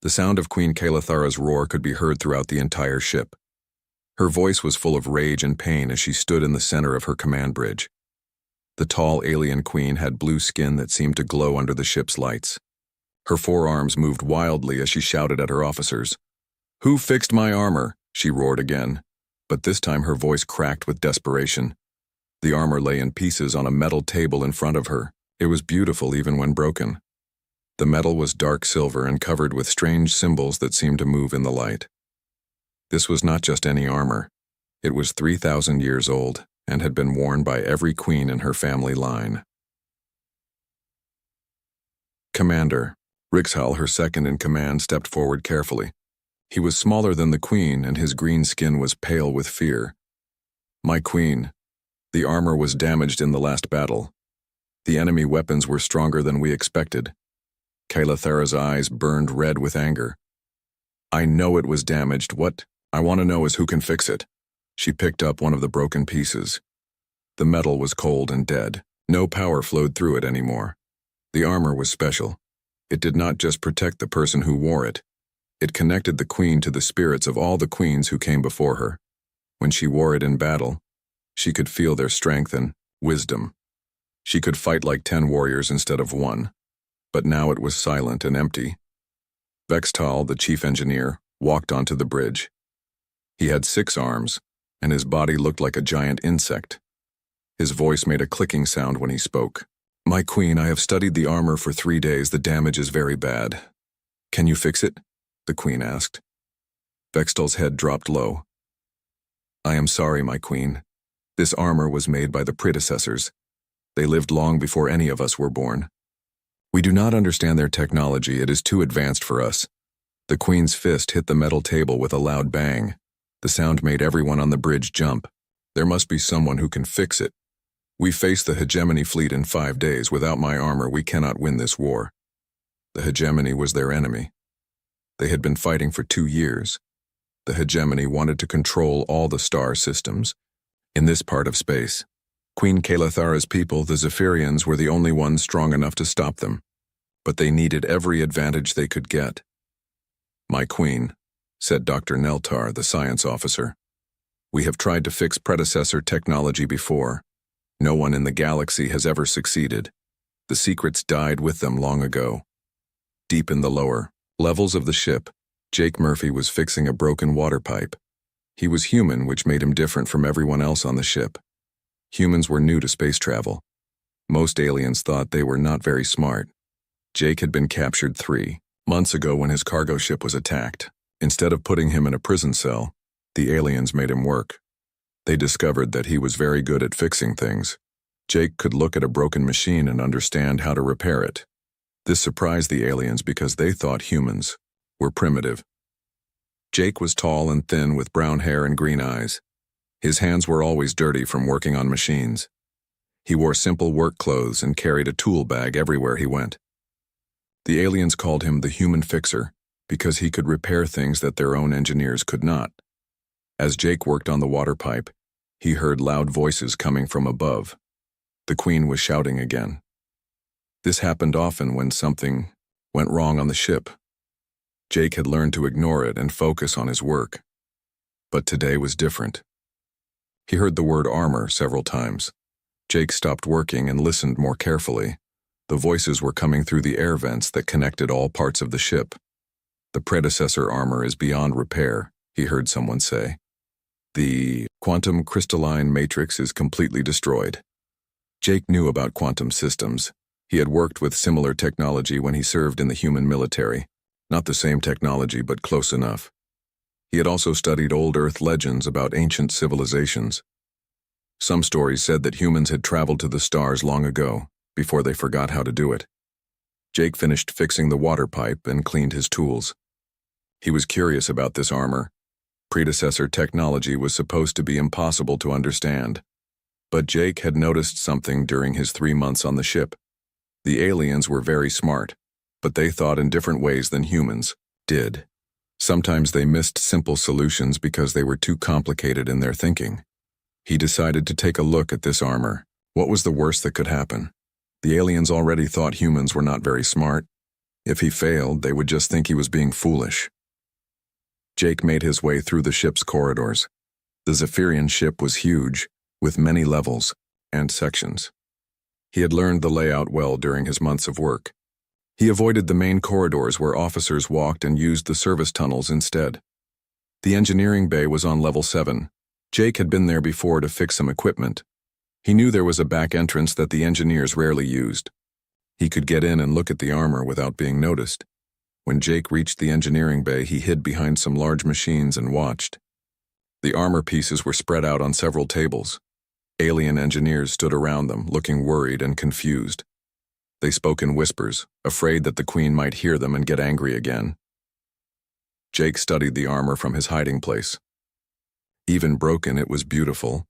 The sound of Queen Kalathara's roar could be heard throughout the entire ship. Her voice was full of rage and pain as she stood in the center of her command bridge. The tall alien queen had blue skin that seemed to glow under the ship's lights. Her forearms moved wildly as she shouted at her officers. "Who fixed my armor?" she roared again, but this time her voice cracked with desperation. The armor lay in pieces on a metal table in front of her. It was beautiful even when broken. The metal was dark silver and covered with strange symbols that seemed to move in the light. This was not just any armor. It was 3,000 years old and had been worn by every queen in her family line. Commander. Rixhal, her second in command, stepped forward carefully. He was smaller than the queen and his green skin was pale with fear. "My queen, the armor was damaged in the last battle. The enemy weapons were stronger than we expected." Kalathara's eyes burned red with anger. "I know it was damaged. What I want to know is who can fix it." She picked up one of the broken pieces. The metal was cold and dead. No power flowed through it anymore. The armor was special. It did not just protect the person who wore it. It connected the queen to the spirits of all the queens who came before her. When she wore it in battle, she could feel their strength and wisdom. She could fight like 10 warriors instead of one. But now it was silent and empty. Vextal, the chief engineer, walked onto the bridge. He had 6 arms, and his body looked like a giant insect. His voice made a clicking sound when he spoke. "My queen, I have studied the armor for 3 days. The damage is very bad. Can you fix it?" the queen asked. Vextal's head dropped low. "I am sorry, my queen. This armor was made by the predecessors. They lived long before any of us were born. We do not understand their technology. It is too advanced for us." The queen's fist hit the metal table with a loud bang. The sound made everyone on the bridge jump. "There must be someone who can fix it. We face the hegemony fleet in 5 days. Without my armor, we cannot win this war." The hegemony was their enemy. They had been fighting for 2 years. The hegemony wanted to control all the star systems. In this part of space, Queen Kalathara's people, the Zephyrians, were the only ones strong enough to stop them. But they needed every advantage they could get. "My queen," said Dr. Neltar, the science officer, "we have tried to fix predecessor technology before. No one in the galaxy has ever succeeded. The secrets died with them long ago." Deep in the lower levels of the ship, Jake Murphy was fixing a broken water pipe. He was human, which made him different from everyone else on the ship. Humans were new to space travel. Most aliens thought they were not very smart. Jake had been captured 3 months ago when his cargo ship was attacked. Instead of putting him in a prison cell, the aliens made him work. They discovered that he was very good at fixing things. Jake could look at a broken machine and understand how to repair it. This surprised the aliens because they thought humans were primitive. Jake was tall and thin with brown hair and green eyes. His hands were always dirty from working on machines. He wore simple work clothes and carried a tool bag everywhere he went. The aliens called him the Human Fixer because he could repair things that their own engineers could not. As Jake worked on the water pipe, he heard loud voices coming from above. The queen was shouting again. This happened often when something went wrong on the ship. Jake had learned to ignore it and focus on his work. But today was different. He heard the word armor several times. Jake stopped working and listened more carefully. The voices were coming through the air vents that connected all parts of the ship. "The predecessor armor is beyond repair," he heard someone say. "The quantum crystalline matrix is completely destroyed." Jake knew about quantum systems. He had worked with similar technology when he served in the human military. Not the same technology, but close enough. He had also studied old Earth legends about ancient civilizations. Some stories said that humans had traveled to the stars long ago, before they forgot how to do it. Jake finished fixing the water pipe and cleaned his tools. He was curious about this armor. Predecessor technology was supposed to be impossible to understand. But Jake had noticed something during his 3 months on the ship. The aliens were very smart, but they thought in different ways than humans did. Sometimes they missed simple solutions because they were too complicated in their thinking. He decided to take a look at this armor. What was the worst that could happen? The aliens already thought humans were not very smart. If he failed, they would just think he was being foolish. Jake made his way through the ship's corridors. The Zephyrian ship was huge, with many levels and sections. He had learned the layout well during his months of work. He avoided the main corridors where officers walked and used the service tunnels instead. The engineering bay was on level 7. Jake had been there before to fix some equipment. He knew there was a back entrance that the engineers rarely used. He could get in and look at the armor without being noticed. When Jake reached the engineering bay, he hid behind some large machines and watched. The armor pieces were spread out on several tables. Alien engineers stood around them, looking worried and confused. They spoke in whispers, afraid that the Queen might hear them and get angry again. Jake studied the armor from his hiding place. Even broken, it was beautiful.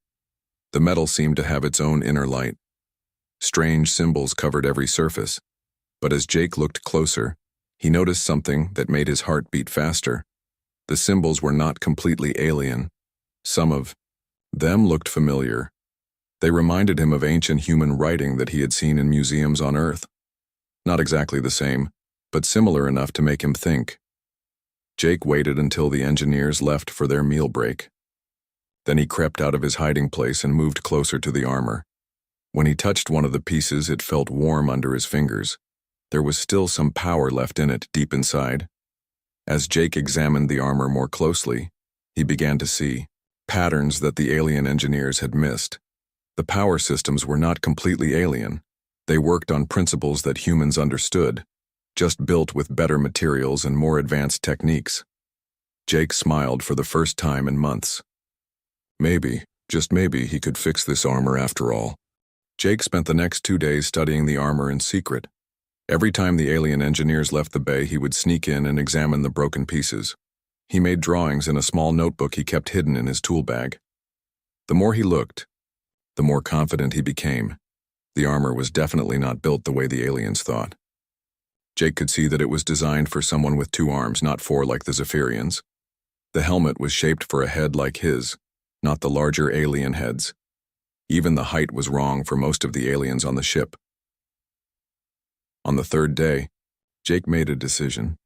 The metal seemed to have its own inner light. Strange symbols covered every surface, but as Jake looked closer, he noticed something that made his heart beat faster. The symbols were not completely alien. Some of them looked familiar. They reminded him of ancient human writing that he had seen in museums on Earth. Not exactly the same, but similar enough to make him think. Jake waited until the engineers left for their meal break. Then he crept out of his hiding place and moved closer to the armor. When he touched one of the pieces, it felt warm under his fingers. There was still some power left in it, deep inside. As Jake examined the armor more closely, he began to see patterns that the alien engineers had missed. The power systems were not completely alien. They worked on principles that humans understood, just built with better materials and more advanced techniques. Jake smiled for the first time in months. Maybe, just maybe, he could fix this armor after all. Jake spent the next 2 days studying the armor in secret. Every time the alien engineers left the bay, he would sneak in and examine the broken pieces. He made drawings in a small notebook he kept hidden in his tool bag. The more he looked, the more confident he became. The armor was definitely not built the way the aliens thought. Jake could see that it was designed for someone with 2 arms, not 4 like the Zephyrians. The helmet was shaped for a head like his, not the larger alien heads. Even the height was wrong for most of the aliens on the ship. On the 3rd day, Jake made a decision.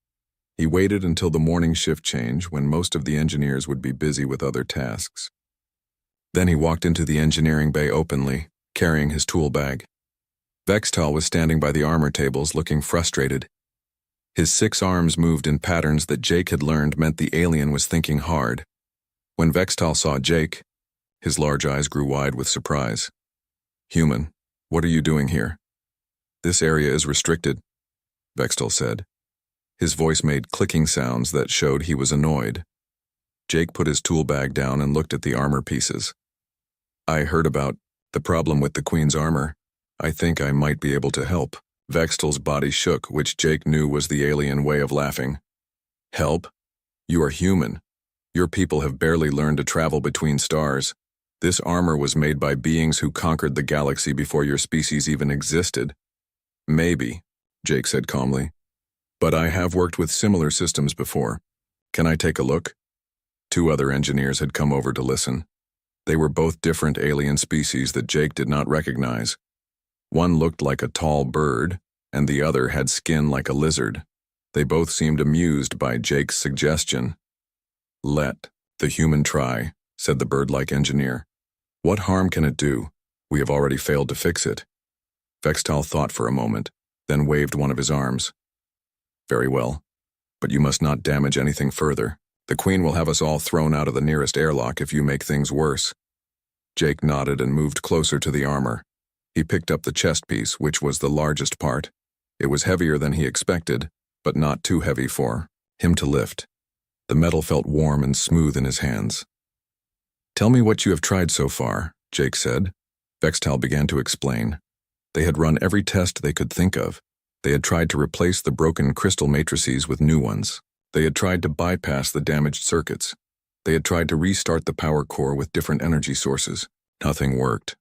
He waited until the morning shift change, when most of the engineers would be busy with other tasks. Then he walked into the engineering bay openly, carrying his tool bag. Vextal was standing by the armor tables, looking frustrated. His 6 arms moved in patterns that Jake had learned meant the alien was thinking hard. When Vextal saw Jake, his large eyes grew wide with surprise. "Human, what are you doing here?" "This area is restricted," Vextal said. His voice made clicking sounds that showed he was annoyed. Jake put his tool bag down and looked at the armor pieces. "I heard about the problem with the Queen's armor. I think I might be able to help." Vextal's body shook, which Jake knew was the alien way of laughing. "Help? You are human. Your people have barely learned to travel between stars. This armor was made by beings who conquered the galaxy before your species even existed." "Maybe," Jake said calmly. "But I have worked with similar systems before. Can I take a look?" 2 other engineers had come over to listen. They were both different alien species that Jake did not recognize. One looked like a tall bird, and the other had skin like a lizard. They both seemed amused by Jake's suggestion. "Let the human try," said the bird-like engineer. "What harm can it do? We have already failed to fix it." Vextal thought for a moment, then waved one of his arms. "Very well, but you must not damage anything further. The Queen will have us all thrown out of the nearest airlock if you make things worse." Jake nodded and moved closer to the armor. He picked up the chest piece, which was the largest part. It was heavier than he expected, but not too heavy for him to lift. The metal felt warm and smooth in his hands. "Tell me what you have tried so far," Jake said. Vextal began to explain. They had run every test they could think of. They had tried to replace the broken crystal matrices with new ones. They had tried to bypass the damaged circuits. They had tried to restart the power core with different energy sources. Nothing worked.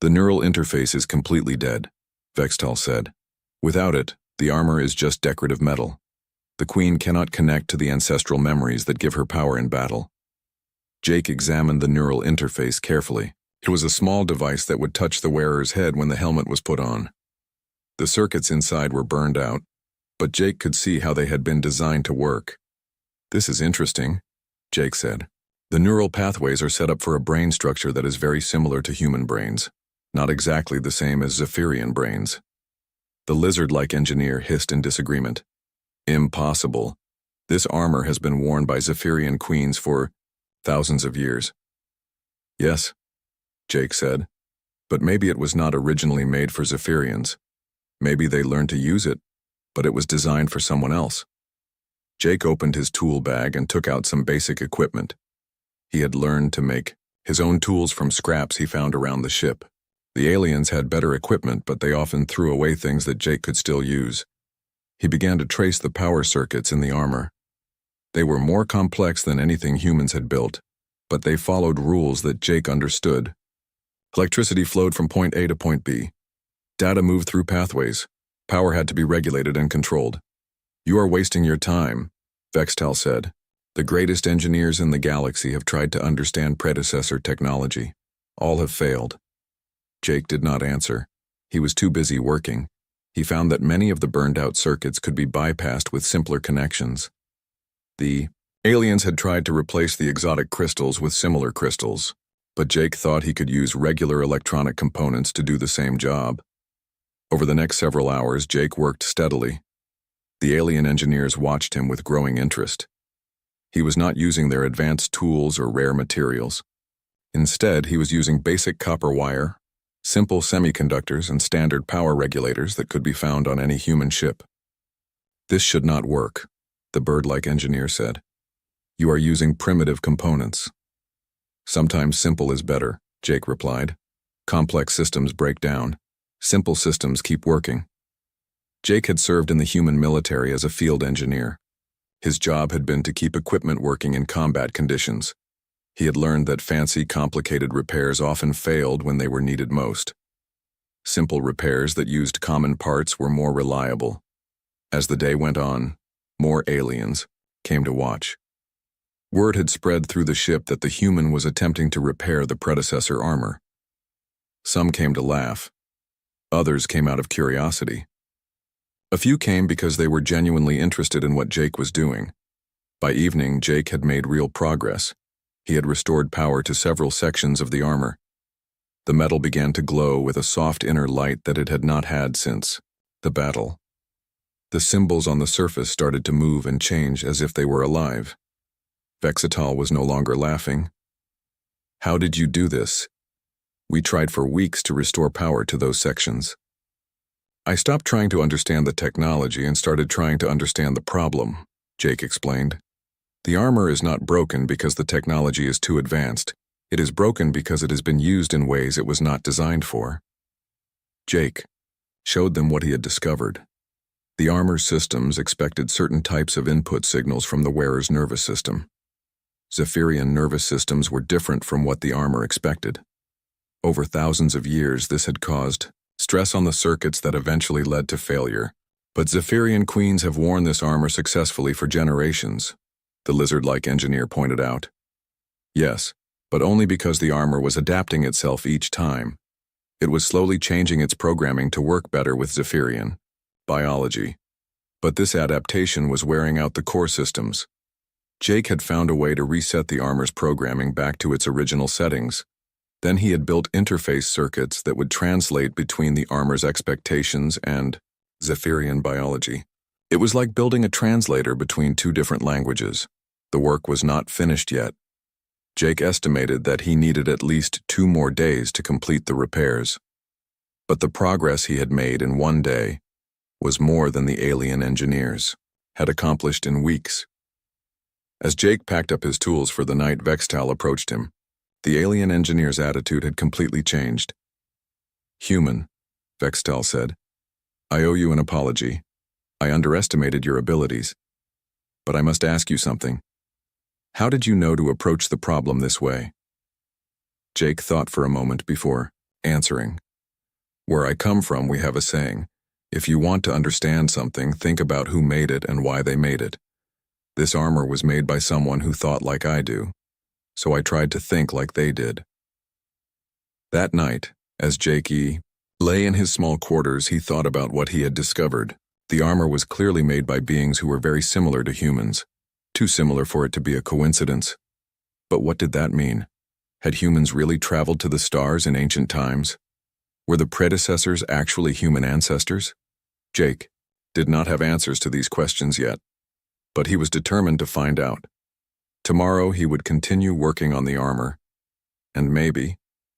"The neural interface is completely dead," Vextal said. "Without it, the armor is just decorative metal. The Queen cannot connect to the ancestral memories that give her power in battle." Jake examined the neural interface carefully. It was a small device that would touch the wearer's head when the helmet was put on. The circuits inside were burned out. but Jake could see how they had been designed to work. "This is interesting," Jake said. "The neural pathways are set up for a brain structure that is very similar to human brains, not exactly the same as Zephyrian brains." The lizard-like engineer hissed in disagreement. "Impossible. This armor has been worn by Zephyrian queens for thousands of years." "Yes," Jake said, "but maybe it was not originally made for Zephyrians. Maybe they learned to use it, but it was designed for someone else." Jake opened his tool bag and took out some basic equipment. He had learned to make his own tools from scraps he found around the ship. The aliens had better equipment, but they often threw away things that Jake could still use. He began to trace the power circuits in the armor. They were more complex than anything humans had built, but they followed rules that Jake understood. Electricity flowed from point A to point B. Data moved through pathways. Power had to be regulated and controlled. "You are wasting your time," Vextal said. "The greatest engineers in the galaxy have tried to understand predecessor technology. All have failed." Jake did not answer. He was too busy working. He found that many of the burned-out circuits could be bypassed with simpler connections. The aliens had tried to replace the exotic crystals with similar crystals, but Jake thought he could use regular electronic components to do the same job. Over the next several hours, Jake worked steadily. The alien engineers watched him with growing interest. He was not using their advanced tools or rare materials. Instead, he was using basic copper wire, simple semiconductors, and standard power regulators that could be found on any human ship. "This should not work," the bird-like engineer said. "You are using primitive components." "Sometimes simple is better," Jake replied. "Complex systems break down. Simple systems keep working." Jake had served in the human military as a field engineer. His job had been to keep equipment working in combat conditions. He had learned that fancy, complicated repairs often failed when they were needed most. Simple repairs that used common parts were more reliable. As the day went on, more aliens came to watch. Word had spread through the ship that the human was attempting to repair the predecessor armor. Some came to laugh. Others came out of curiosity. A few came because they were genuinely interested in what Jake was doing. By evening, Jake had made real progress. He had restored power to several sections of the armor. The metal began to glow with a soft inner light that it had not had since the battle. The symbols on the surface started to move and change as if they were alive. Vextal was no longer laughing. "How did you do this?" "We tried for weeks to restore power to those sections." "I stopped trying to understand the technology and started trying to understand the problem," Jake explained. "The armor is not broken because the technology is too advanced. It is broken because it has been used in ways it was not designed for." Jake showed them what he had discovered. The armor systems expected certain types of input signals from the wearer's nervous system. Zephyrian nervous systems were different from what the armor expected. Over thousands of years, this had caused stress on the circuits that eventually led to failure. But Zephyrian queens have worn this armor successfully for generations, the lizard-like engineer pointed out. "Yes, but only because the armor was adapting itself each time. It was slowly changing its programming to work better with Zephyrian biology. But this adaptation was wearing out the core systems. Jake had found a way to reset the armor's programming back to its original settings. Then he had built interface circuits that would translate between the armor's expectations and Zephyrian biology. It was like building a translator between two different languages. The work was not finished yet. Jake estimated that he needed at least 2 more days to complete the repairs. But the progress he had made in 1 day was more than the alien engineers had accomplished in weeks. As Jake packed up his tools for the night, Vextal approached him. The alien engineer's attitude had completely changed. "Human," Vextal said, "I owe you an apology. I underestimated your abilities. But I must ask you something. How did you know to approach the problem this way?" Jake thought for a moment before answering. "Where I come from, we have a saying. If you want to understand something, think about who made it and why they made it. This armor was made by someone who thought like I do, so I tried to think like they did." That night, as Jake lay in his small quarters, he thought about what he had discovered. The armor was clearly made by beings who were very similar to humans, too similar for it to be a coincidence. But what did that mean? Had humans really traveled to the stars in ancient times? Were the predecessors actually human ancestors? Jake did not have answers to these questions yet, but he was determined to find out. Tomorrow he would continue working on the armor, and maybe,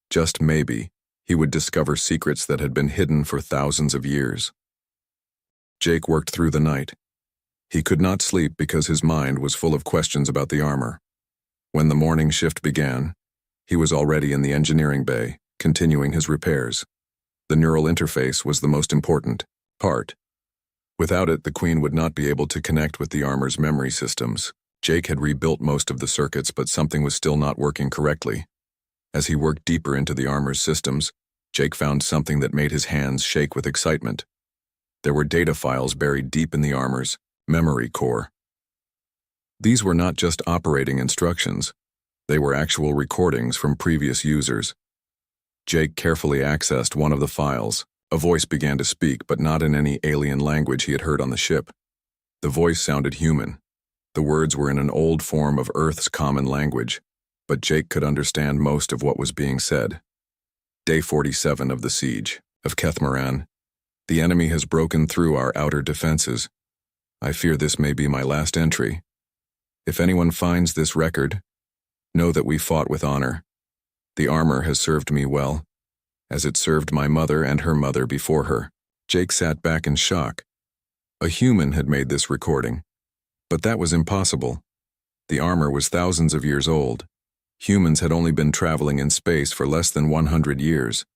just maybe, he would discover secrets that had been hidden for thousands of years. Jake worked through the night. He could not sleep because his mind was full of questions about the armor. When the morning shift began, he was already in the engineering bay, continuing his repairs. The neural interface was the most important part. Without it, the Queen would not be able to connect with the armor's memory systems. Jake had rebuilt most of the circuits, but something was still not working correctly. As he worked deeper into the armor's systems, Jake found something that made his hands shake with excitement. There were data files buried deep in the armor's memory core. These were not just operating instructions. They were actual recordings from previous users. Jake carefully accessed one of the files. A voice began to speak, but not in any alien language he had heard on the ship. The voice sounded human. The words were in an old form of Earth's common language, but Jake could understand most of what was being said. Day 47 of the siege of Kethmaran. The enemy has broken through our outer defenses. I fear this may be my last entry. If anyone finds this record, know that we fought with honor. The armor has served me well, as it served my mother and her mother before her. Jake sat back in shock. A human had made this recording, but that was impossible. The armor was thousands of years old. Humans had only been traveling in space for less than 100 years.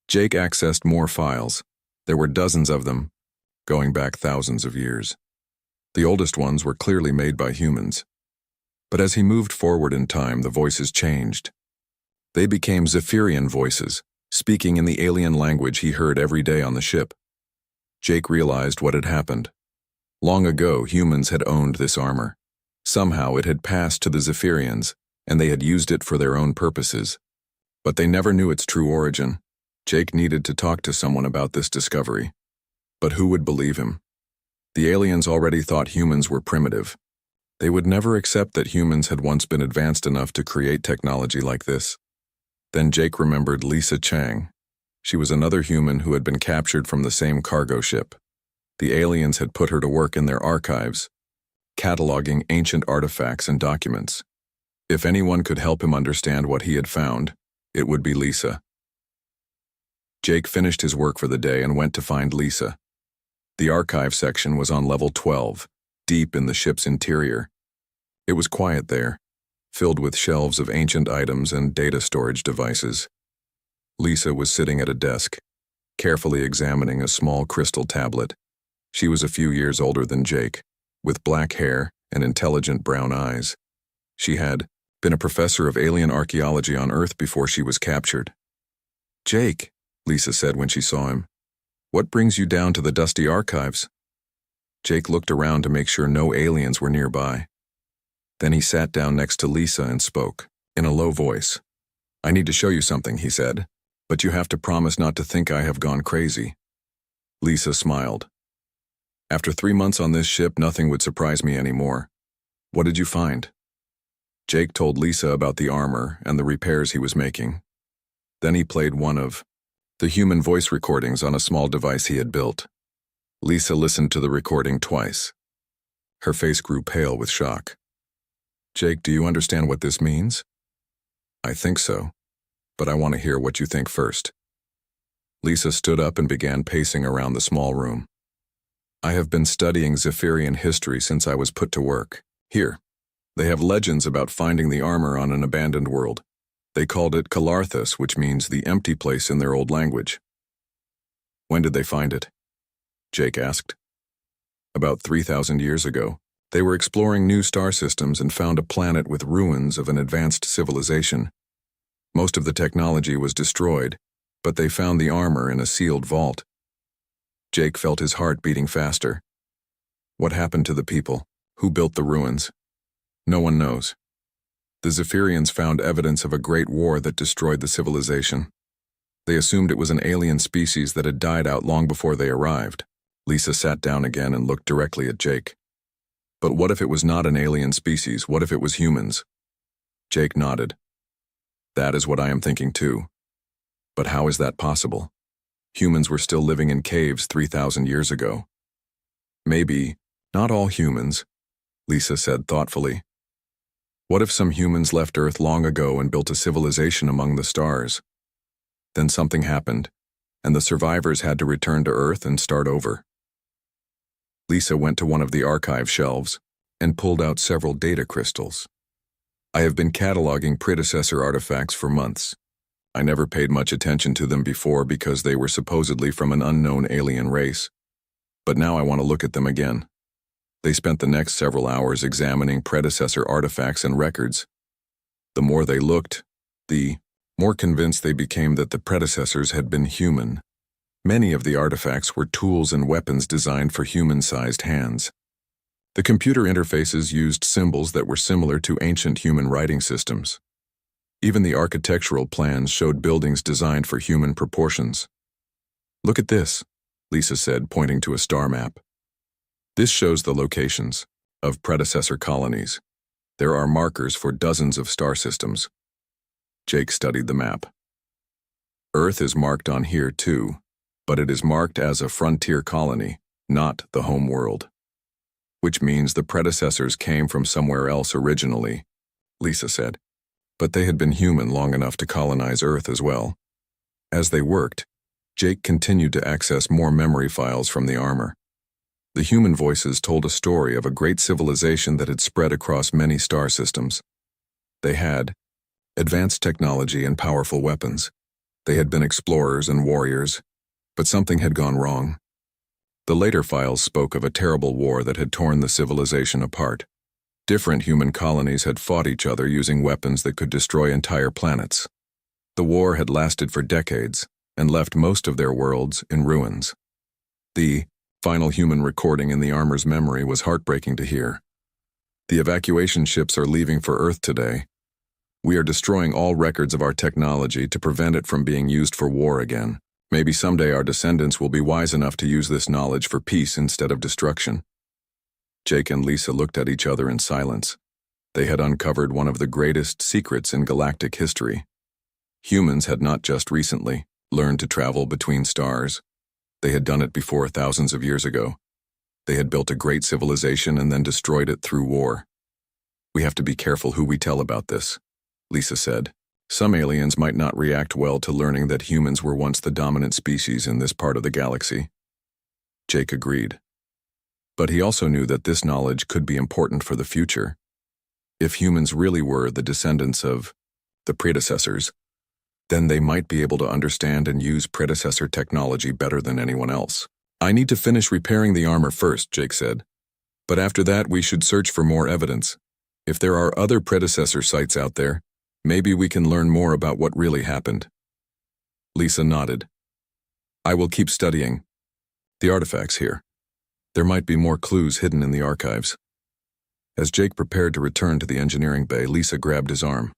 Jake accessed more files. There were dozens of them, going back thousands of years. The oldest ones were clearly made by humans. But as he moved forward in time, the voices changed. They became Zephyrian voices, speaking in the alien language he heard every day on the ship. Jake realized what had happened. Long ago, humans had owned this armor. Somehow it had passed to the Zephyrians, and they had used it for their own purposes. But they never knew its true origin. Jake needed to talk to someone about this discovery. But who would believe him? The aliens already thought humans were primitive. They would never accept that humans had once been advanced enough to create technology like this. Then Jake remembered Lisa Chang. She was another human who had been captured from the same cargo ship. The aliens had put her to work in their archives, cataloging ancient artifacts and documents. If anyone could help him understand what he had found, it would be Lisa. Jake finished his work for the day and went to find Lisa. The archive section was on level 12, deep in the ship's interior. It was quiet there, filled with shelves of ancient items and data storage devices. Lisa was sitting at a desk, carefully examining a small crystal tablet. She was a few years older than Jake, with black hair and intelligent brown eyes. She had been a professor of alien archaeology on Earth before she was captured. "Jake," Lisa said when she saw him, "what brings you down to the dusty archives?" Jake looked around to make sure no aliens were nearby. Then he sat down next to Lisa and spoke, in a low voice. "I need to show you something," he said, "but you have to promise not to think I have gone crazy." Lisa smiled. "After 3 months on this ship, nothing would surprise me anymore. What did you find?" Jake told Lisa about the armor and the repairs he was making. Then he played one of the human voice recordings on a small device he had built. Lisa listened to the recording twice. Her face grew pale with shock. "Jake, do you understand what this means?" "I think so, but I want to hear what you think first." Lisa stood up and began pacing around the small room. "I have been studying Zephyrian history since I was put to work. Here, they have legends about finding the armor on an abandoned world. They called it Kalarthus, which means the empty place in their old language." "When did they find it?" Jake asked. "About 3,000 years ago. They were exploring new star systems and found a planet with ruins of an advanced civilization. Most of the technology was destroyed, but they found the armor in a sealed vault." Jake felt his heart beating faster. "What happened to the people? Who built the ruins?" "No one knows. The Zephyrians found evidence of a great war that destroyed the civilization. They assumed it was an alien species that had died out long before they arrived. Lisa sat down again and looked directly at Jake. But what if it was not an alien species? What if it was humans? Jake nodded. That is what I am thinking too. But how is that possible? Humans were still living in caves 3,000 years ago. Maybe not all humans, Lisa said thoughtfully. What if some humans left Earth long ago and built a civilization among the stars? Then something happened, and the survivors had to return to Earth and start over. Lisa went to one of the archive shelves and pulled out several data crystals. I have been cataloging predecessor artifacts for months. I never paid much attention to them before because they were supposedly from an unknown alien race. But now I want to look at them again. They spent the next several hours examining predecessor artifacts and records. The more they looked, the more convinced they became that the predecessors had been human. Many of the artifacts were tools and weapons designed for human-sized hands. The computer interfaces used symbols that were similar to ancient human writing systems. Even the architectural plans showed buildings designed for human proportions. Look at this, Lisa said, pointing to a star map. This shows the locations of predecessor colonies. There are markers for dozens of star systems. Jake studied the map. Earth is marked on here too, but it is marked as a frontier colony, not the home world. Which means the predecessors came from somewhere else originally, Lisa said. But they had been human long enough to colonize Earth as well. As they worked, Jake continued to access more memory files from the armor. The human voices told a story of a great civilization that had spread across many star systems. They had advanced technology and powerful weapons. They had been explorers and warriors, but something had gone wrong. The later files spoke of a terrible war that had torn the civilization apart. Different human colonies had fought each other using weapons that could destroy entire planets. The war had lasted for decades and left most of their worlds in ruins. The final human recording in the armor's memory was heartbreaking to hear. The evacuation ships are leaving for Earth today. We are destroying all records of our technology to prevent it from being used for war again. Maybe someday our descendants will be wise enough to use this knowledge for peace instead of destruction. Jake and Lisa looked at each other in silence. They had uncovered one of the greatest secrets in galactic history. Humans had not just recently learned to travel between stars. They had done it before thousands of years ago. They had built a great civilization and then destroyed it through war. We have to be careful who we tell about this, Lisa said. Some aliens might not react well to learning that humans were once the dominant species in this part of the galaxy. Jake agreed. But he also knew that this knowledge could be important for the future. If humans really were the descendants of the predecessors, then they might be able to understand and use predecessor technology better than anyone else. I need to finish repairing the armor first, Jake said. But after that, we should search for more evidence. If there are other predecessor sites out there, maybe we can learn more about what really happened. Lisa nodded. I will keep studying the artifacts here. There might be more clues hidden in the archives. As Jake prepared to return to the engineering bay, Lisa grabbed his arm.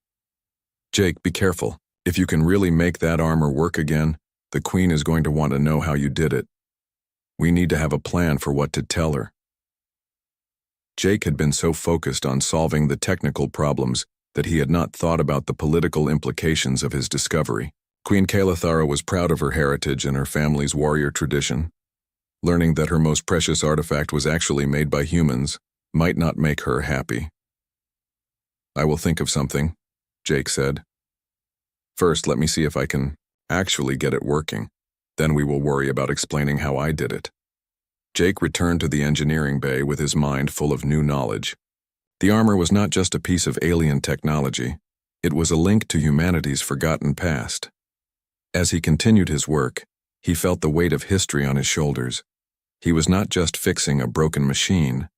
Jake, be careful. If you can really make that armor work again, the Queen is going to want to know how you did it. We need to have a plan for what to tell her. Jake had been so focused on solving the technical problems that he had not thought about the political implications of his discovery. Queen Kalathara was proud of her heritage and her family's warrior tradition. Learning that her most precious artifact was actually made by humans might not make her happy. I will think of something, Jake said. First, let me see if I can actually get it working. Then we will worry about explaining how I did it. Jake returned to the engineering bay with his mind full of new knowledge. The armor was not just a piece of alien technology. It was a link to humanity's forgotten past. As he continued his work, he felt the weight of history on his shoulders. He was not just fixing a broken machine.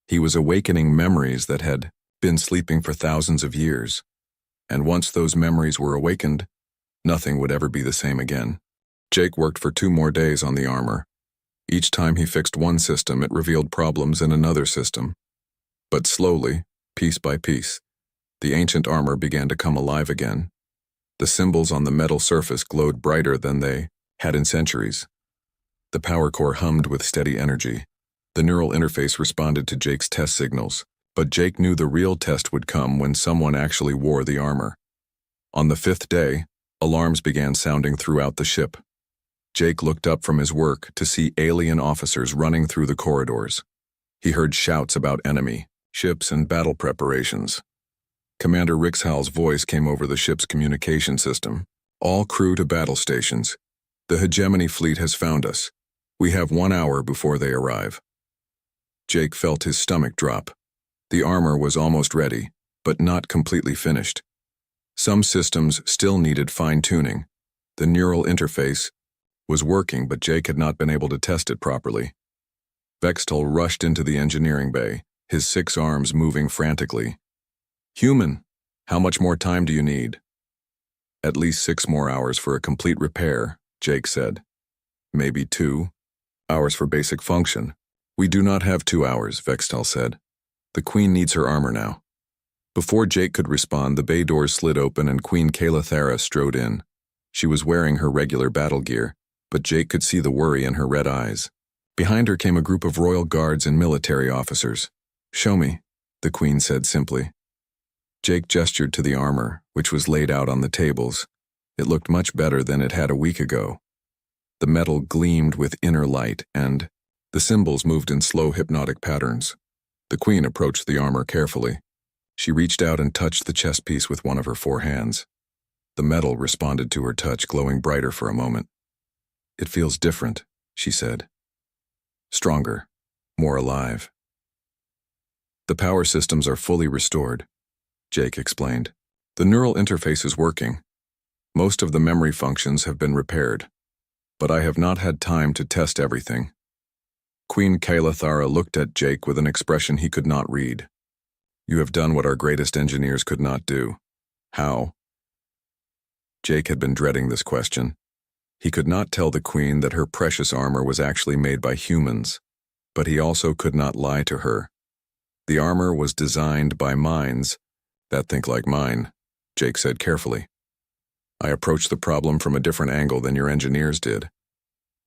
He was awakening memories that had been sleeping for thousands of years. And once those memories were awakened, nothing would ever be the same again. Jake worked for 2 more days on the armor. Each time he fixed one system, it revealed problems in another system. But slowly, piece by piece, the ancient armor began to come alive again. The symbols on the metal surface glowed brighter than they had in centuries. The power core hummed with steady energy. The neural interface responded to Jake's test signals, but Jake knew the real test would come when someone actually wore the armor. On the 5th day, alarms began sounding throughout the ship. Jake looked up from his work to see alien officers running through the corridors. He heard shouts about enemy ships and battle preparations. Commander Rixhal's voice came over the ship's communication system. All crew to battle stations. The Hegemony fleet has found us. We have 1 hour before they arrive. Jake felt his stomach drop. The armor was almost ready, but not completely finished. Some systems still needed fine-tuning. The neural interface was working, but Jake had not been able to test it properly. Vextal rushed into the engineering bay, his 6 arms moving frantically. "Human, how much more time do you need?" "At least 6 more hours for a complete repair," Jake said. "Maybe 2 hours for basic function." "We do not have 2 hours," Vextal said. "The Queen needs her armor now." Before Jake could respond, the bay doors slid open and Queen Kayla strode in. She was wearing her regular battle gear, but Jake could see the worry in her red eyes. Behind her came a group of royal guards and military officers. "Show me," the Queen said simply. Jake gestured to the armor, which was laid out on the tables. It looked much better than it had a week ago. The metal gleamed with inner light, and the symbols moved in slow hypnotic patterns. The Queen approached the armor carefully. She reached out and touched the chest piece with one of her 4 hands. The metal responded to her touch, glowing brighter for a moment. "It feels different," she said. "Stronger, more alive." "The power systems are fully restored," Jake explained. "The neural interface is working. Most of the memory functions have been repaired, but I have not had time to test everything." Queen Kayla looked at Jake with an expression he could not read. "You have done what our greatest engineers could not do. How?" Jake had been dreading this question. He could not tell the Queen that her precious armor was actually made by humans, but he also could not lie to her. "The armor was designed by minds that think like mine," Jake said carefully. "I approached the problem from a different angle than your engineers did."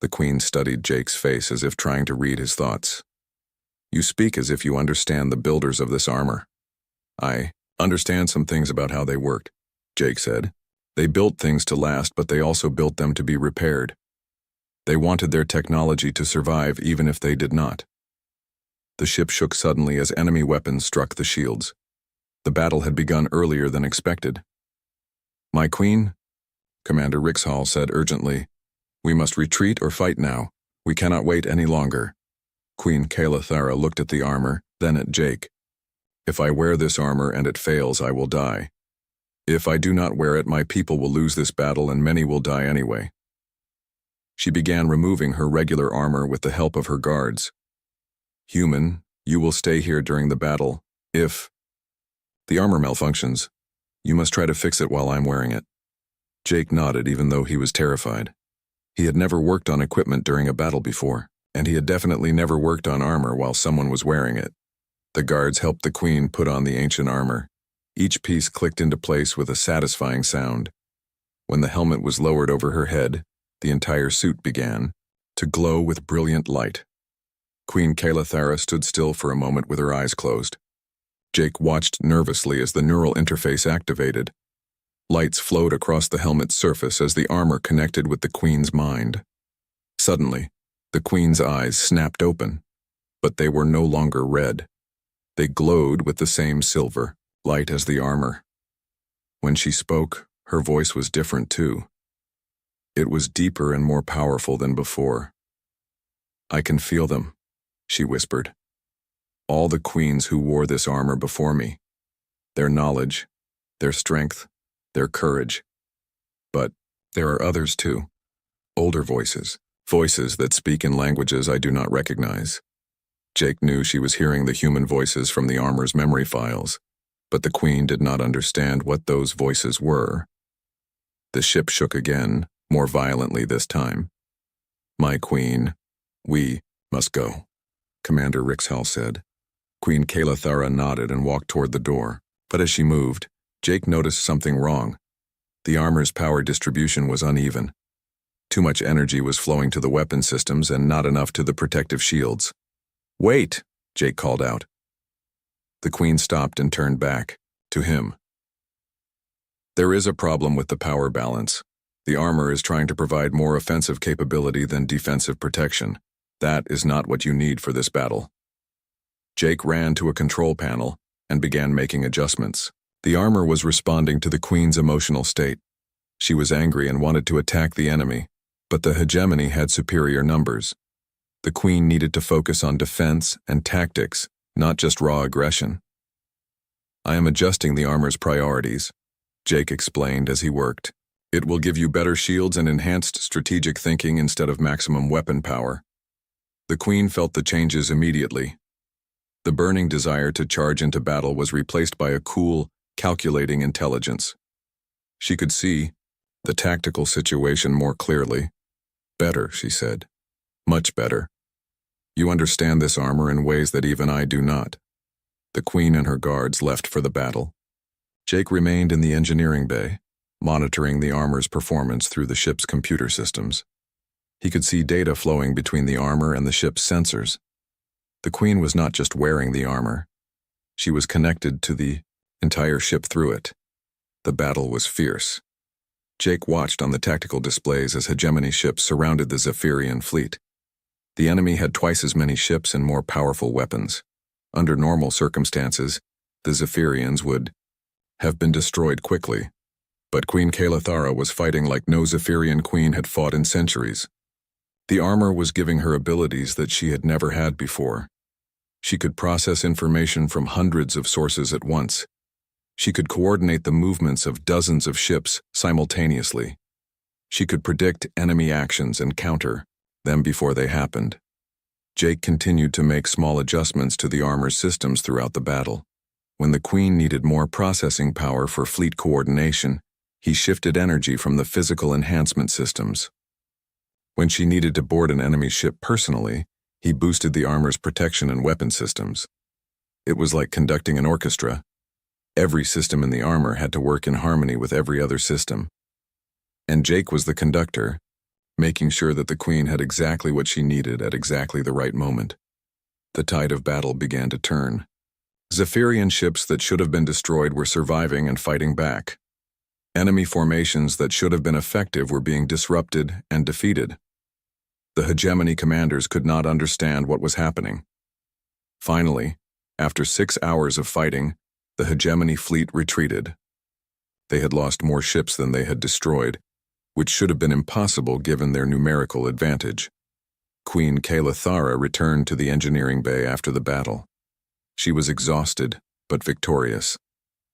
The Queen studied Jake's face as if trying to read his thoughts. "You speak as if you understand the builders of this armor." "I understand some things about how they worked," Jake said. "They built things to last, but they also built them to be repaired. They wanted their technology to survive even if they did not." The ship shook suddenly as enemy weapons struck the shields. The battle had begun earlier than expected. "My Queen," Commander Rixhal said urgently, "we must retreat or fight now. We cannot wait any longer." Queen Kayla looked at the armor, then at Jake. "If I wear this armor and it fails, I will die. If I do not wear it, my people will lose this battle and many will die anyway." She began removing her regular armor with the help of her guards. "Human, you will stay here during the battle. If the armor malfunctions, you must try to fix it while I'm wearing it." Jake nodded even though he was terrified. He had never worked on equipment during a battle before, and he had definitely never worked on armor while someone was wearing it. The guards helped the Queen put on the ancient armor. Each piece clicked into place with a satisfying sound. When the helmet was lowered over her head, the entire suit began to glow with brilliant light. Queen Kayla stood still for a moment with her eyes closed. Jake watched nervously as the neural interface activated. Lights flowed across the helmet's surface as the armor connected with the Queen's mind. Suddenly, the Queen's eyes snapped open, but they were no longer red. They glowed with the same silver light as the armor. When she spoke, her voice was different too. It was deeper and more powerful than before. "I can feel them," she whispered. "All the queens who wore this armor before me. Their knowledge, their strength, their courage. But there are others too. Older voices. Voices that speak in languages I do not recognize." Jake knew she was hearing the human voices from the armor's memory files, but the Queen did not understand what those voices were. The ship shook again, more violently this time. "My Queen, we must go," Commander Rixhal said. Queen Kayla nodded and walked toward the door, but as she moved, Jake noticed something wrong. The armor's power distribution was uneven. Too much energy was flowing to the weapon systems and not enough to the protective shields. "Wait!" Jake called out. The Queen stopped and turned back, to him. "There is a problem with the power balance. The armor is trying to provide more offensive capability than defensive protection. That is not what you need for this battle." Jake ran to a control panel and began making adjustments. The armor was responding to the Queen's emotional state. She was angry and wanted to attack the enemy, but the hegemony had superior numbers. The Queen needed to focus on defense and tactics, not just raw aggression. "I am adjusting the armor's priorities," Jake explained as he worked. "It will give you better shields and enhanced strategic thinking instead of maximum weapon power." The Queen felt the changes immediately. The burning desire to charge into battle was replaced by a cool, calculating intelligence. She could see the tactical situation more clearly. "Better," she said. "Much better. You understand this armor in ways that even I do not." The Queen and her guards left for the battle. Jake remained in the engineering bay, monitoring the armor's performance through the ship's computer systems. He could see data flowing between the armor and the ship's sensors. The Queen was not just wearing the armor. She was connected to the entire ship through it. The battle was fierce. Jake watched on the tactical displays as hegemony ships surrounded the Zephyrian fleet. The enemy had twice as many ships and more powerful weapons. Under normal circumstances, the Zephyrians would have been destroyed quickly. But Queen Kalathara was fighting like no Zephyrian queen had fought in centuries. The armor was giving her abilities that she had never had before. She could process information from hundreds of sources at once. She could coordinate the movements of dozens of ships simultaneously. She could predict enemy actions and counter them before they happened. Jake continued to make small adjustments to the armor's systems throughout the battle. When the Queen needed more processing power for fleet coordination, he shifted energy from the physical enhancement systems. When she needed to board an enemy ship personally, he boosted the armor's protection and weapon systems. It was like conducting an orchestra. Every system in the armor had to work in harmony with every other system. And Jake was the conductor, making sure that the Queen had exactly what she needed at exactly the right moment. The tide of battle began to turn. Zephyrian ships that should have been destroyed were surviving and fighting back. Enemy formations that should have been effective were being disrupted and defeated. The hegemony commanders could not understand what was happening. Finally, after 6 hours of fighting, the hegemony fleet retreated. They had lost more ships than they had destroyed, which should have been impossible given their numerical advantage. Queen Kalathara returned to the engineering bay after the battle. She was exhausted, but victorious.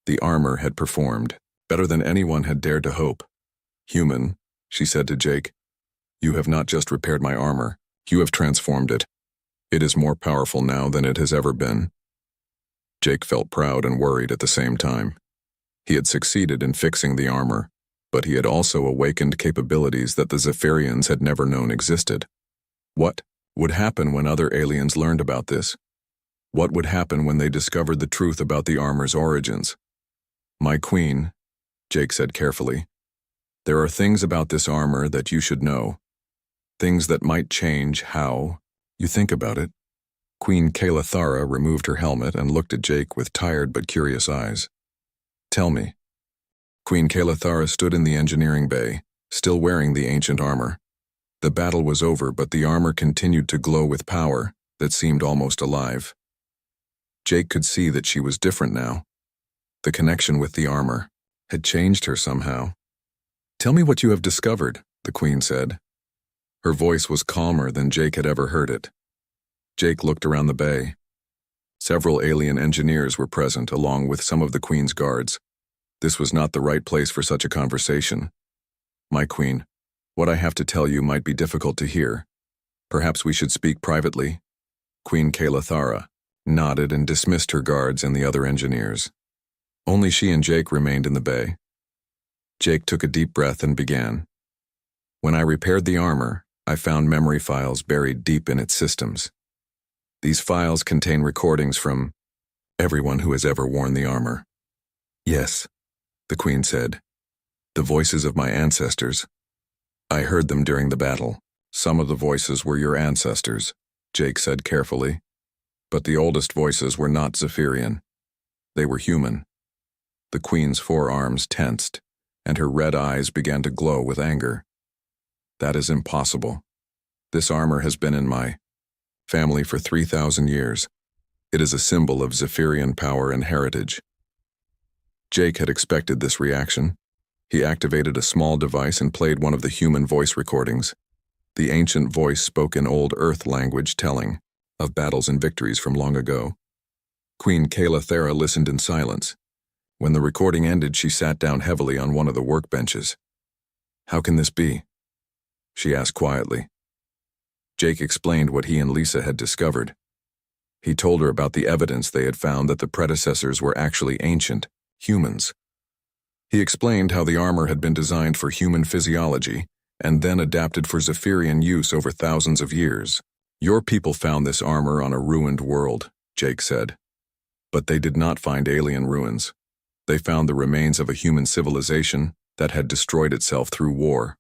The armor had performed, better than anyone had dared to hope. "Human," she said to Jake, "you have not just repaired my armor, you have transformed it. It is more powerful now than it has ever been." Jake felt proud and worried at the same time. He had succeeded in fixing the armor, but he had also awakened capabilities that the Zephyrians had never known existed. What would happen when other aliens learned about this? What would happen when they discovered the truth about the armor's origins? "My Queen," Jake said carefully, "there are things about this armor that you should know. Things that might change how you think about it." Queen Kalathara removed her helmet and looked at Jake with tired but curious eyes. "Tell me." Queen Kalathara stood in the engineering bay, still wearing the ancient armor. The battle was over, but the armor continued to glow with power that seemed almost alive. Jake could see that she was different now. The connection with the armor had changed her somehow. "Tell me what you have discovered," the Queen said. Her voice was calmer than Jake had ever heard it. Jake looked around the bay. Several alien engineers were present, along with some of the Queen's guards. This was not the right place for such a conversation. "My Queen, what I have to tell you might be difficult to hear. Perhaps we should speak privately." Queen Kalathara nodded and dismissed her guards and the other engineers. Only she and Jake remained in the bay. Jake took a deep breath and began. "When I repaired the armor, I found memory files buried deep in its systems. These files contain recordings from everyone who has ever worn the armor." "Yes," the Queen said. "The voices of my ancestors. I heard them during the battle. Some of the voices were your ancestors, Jake said carefully. But the oldest voices were not Zephyrian. They were human. The Queen's forearms tensed, and her red eyes began to glow with anger. That is impossible. This armor has been in my family for 3,000 years. It is a symbol of Zephyrian power and heritage. Jake had expected this reaction. He activated a small device and played one of the human voice recordings. The ancient voice spoke in Old Earth language, telling of battles and victories from long ago. Queen Kayla listened in silence. When the recording ended, she sat down heavily on one of the workbenches. "How can this be?" she asked quietly. Jake explained what he and Lisa had discovered. He told her about the evidence they had found that the predecessors were actually ancient humans. He explained how the armor had been designed for human physiology and then adapted for Zephyrian use over thousands of years. "Your people found this armor on a ruined world," Jake said. "But they did not find alien ruins. They found the remains of a human civilization that had destroyed itself through war."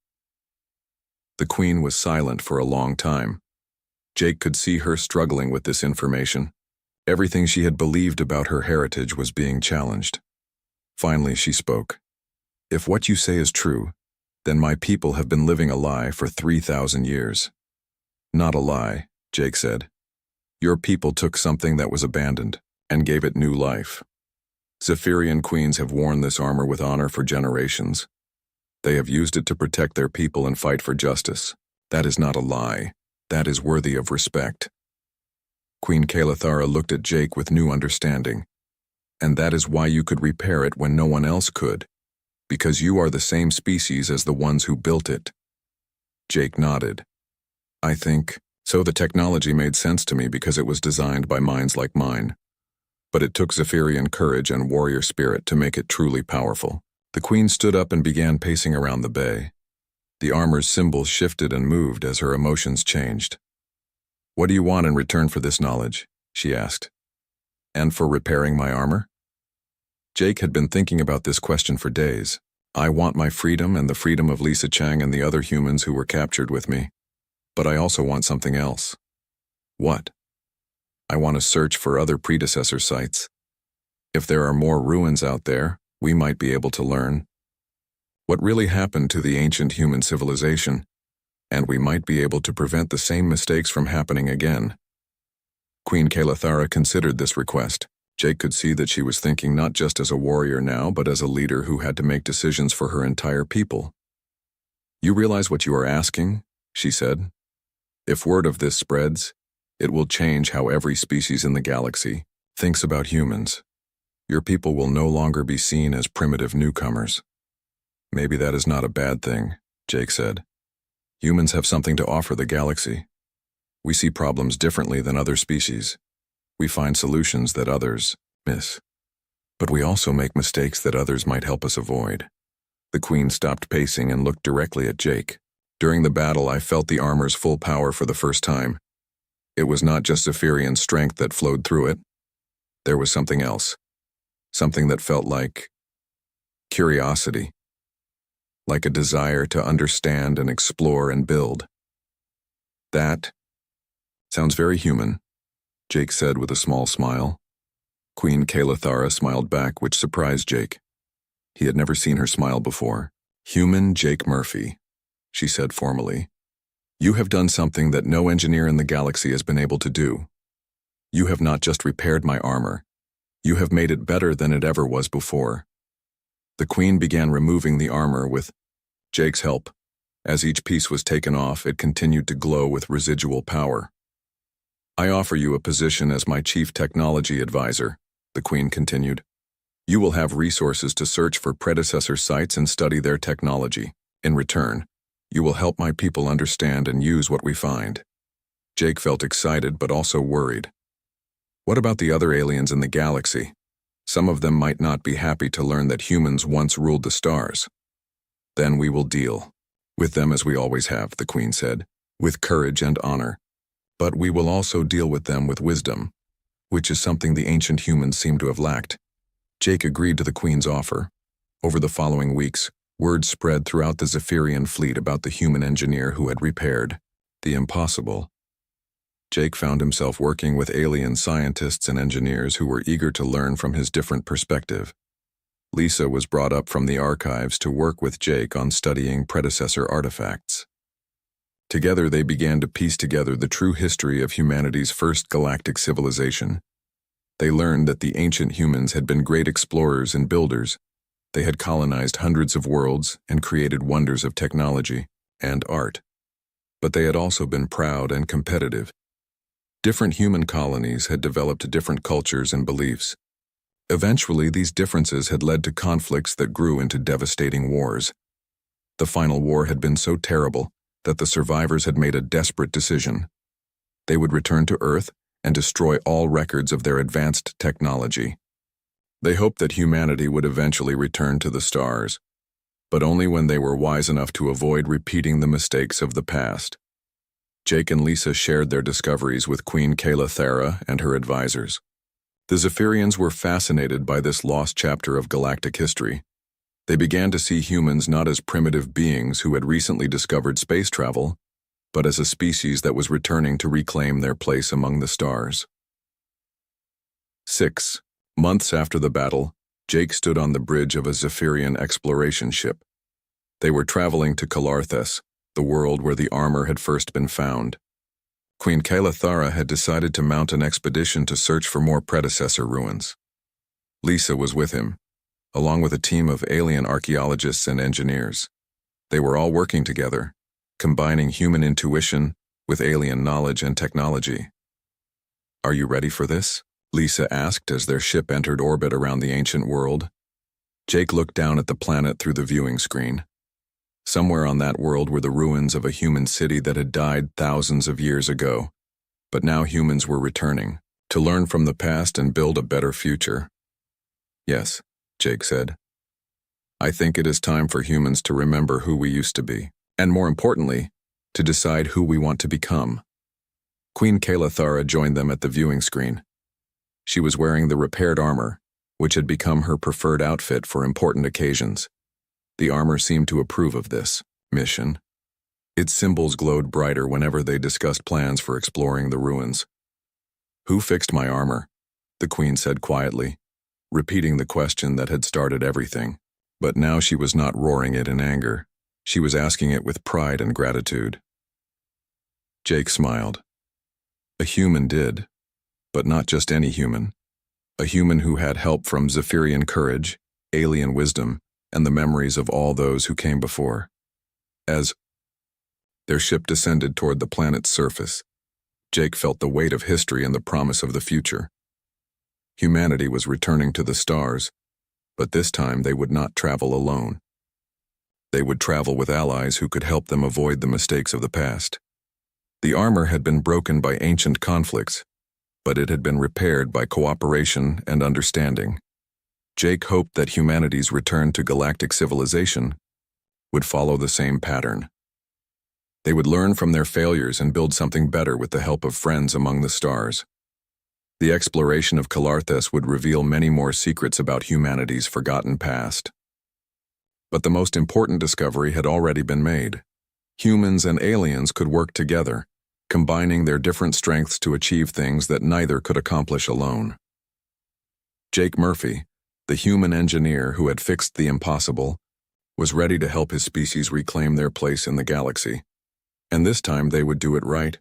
The Queen was silent for a long time. Jake could see her struggling with this information. Everything she had believed about her heritage was being challenged. Finally, she spoke. "If what you say is true, then my people have been living a lie for 3,000 years. "Not a lie," Jake said. "Your people took something that was abandoned and gave it new life. Zephyrian queens have worn this armor with honor for generations. They have used it to protect their people and fight for justice. That is not a lie. That is worthy of respect." Queen Kayla looked at Jake with new understanding. "And that is why you could repair it when no one else could. Because you are the same species as the ones who built it." Jake nodded. "I think so. The technology made sense to me because it was designed by minds like mine. But it took Zephyrian courage and warrior spirit to make it truly powerful." The Queen stood up and began pacing around the bay. The armor's symbols shifted and moved as her emotions changed. "What do you want in return for this knowledge?" she asked. "And for repairing my armor?" Jake had been thinking about this question for days. "I want my freedom and the freedom of Lisa Chang and the other humans who were captured with me. But I also want something else." "What?" "I want to search for other predecessor sites. If there are more ruins out there, we might be able to learn what really happened to the ancient human civilization, and we might be able to prevent the same mistakes from happening again." Queen Kayla considered this request. Jake could see that she was thinking not just as a warrior now, but as a leader who had to make decisions for her entire people. "You realize what you are asking?" she said. "If word of this spreads, it will change how every species in the galaxy thinks about humans. Your people will no longer be seen as primitive newcomers." "Maybe that is not a bad thing," Jake said. "Humans have something to offer the galaxy. We see problems differently than other species. We find solutions that others miss. But we also make mistakes that others might help us avoid." The Queen stopped pacing and looked directly at Jake. "During the battle, I felt the armor's full power for the first time. It was not just Zephyrian strength that flowed through it. There was something else. Something that felt like curiosity. Like a desire to understand and explore and build. That sounds very human," Jake said with a small smile. Queen Kayla smiled back, which surprised Jake. He had never seen her smile before. "Human Jake Murphy," she said formally. "You have done something that no engineer in the galaxy has been able to do. You have not just repaired my armor. You have made it better than it ever was before." The Queen began removing the armor with Jake's help. As each piece was taken off, it continued to glow with residual power. "I offer you a position as my chief technology advisor," the Queen continued. "You will have resources to search for predecessor sites and study their technology. In return, you will help my people understand and use what we find." Jake felt excited but also worried. What about the other aliens in the galaxy? Some of them might not be happy to learn that humans once ruled the stars. "Then we will deal with them as we always have," the Queen said, "with courage and honor. But we will also deal with them with wisdom, which is something the ancient humans seem to have lacked." Jake agreed to the Queen's offer. Over the following weeks, Word spread throughout the Zephyrian fleet about the human engineer who had repaired the impossible. Jake found himself working with alien scientists and engineers who were eager to learn from his different perspective. Lisa was brought up from the archives to work with Jake on studying predecessor artifacts. Together they began to piece together the true history of humanity's first galactic civilization. They learned that the ancient humans had been great explorers and builders. They had colonized hundreds of worlds and created wonders of technology and art. But they had also been proud and competitive. Different human colonies had developed different cultures and beliefs. Eventually, these differences had led to conflicts that grew into devastating wars. The final war had been so terrible that the survivors had made a desperate decision. They would return to Earth and destroy all records of their advanced technology. They hoped that humanity would eventually return to the stars, but only when they were wise enough to avoid repeating the mistakes of the past. Jake and Lisa shared their discoveries with Queen Kayla Thera and her advisors. The Zephyrians were fascinated by this lost chapter of galactic history. They began to see humans not as primitive beings who had recently discovered space travel, but as a species that was returning to reclaim their place among the stars. 6 months after the battle, Jake stood on the bridge of a Zephyrian exploration ship. They were traveling to Calarthes, the world where the armor had first been found. Queen Kayla Thera had decided to mount an expedition to search for more predecessor ruins. Lisa was with him, along with a team of alien archaeologists and engineers. They were all working together, combining human intuition with alien knowledge and technology. "Are you ready for this?" Lisa asked as their ship entered orbit around the ancient world. Jake looked down at the planet through the viewing screen. Somewhere on that world were the ruins of a human city that had died thousands of years ago, but now humans were returning to learn from the past and build a better future. "Yes," Jake said. "I think it is time for humans to remember who we used to be, and more importantly, to decide who we want to become." Queen Kayla Thera joined them at the viewing screen. She was wearing the repaired armor, which had become her preferred outfit for important occasions. The armor seemed to approve of this mission. Its symbols glowed brighter whenever they discussed plans for exploring the ruins. "Who fixed my armor?" the queen said quietly, repeating the question that had started everything. But now she was not roaring it in anger. She was asking it with pride and gratitude. Jake smiled. A human did, but not just any human. A human who had help from Zephyrian courage, alien wisdom, and the memories of all those who came before. As their ship descended toward the planet's surface, Jake felt the weight of history and the promise of the future. Humanity was returning to the stars, but this time they would not travel alone. They would travel with allies who could help them avoid the mistakes of the past. The armor had been broken by ancient conflicts, but it had been repaired by cooperation and understanding. Jake hoped that humanity's return to galactic civilization would follow the same pattern. They would learn from their failures and build something better with the help of friends among the stars. The exploration of Calarthes would reveal many more secrets about humanity's forgotten past. But the most important discovery had already been made. Humans and aliens could work together, combining their different strengths to achieve things that neither could accomplish alone. Jake Murphy, the human engineer who had fixed the impossible, was ready to help his species reclaim their place in the galaxy. And this time they would do it right.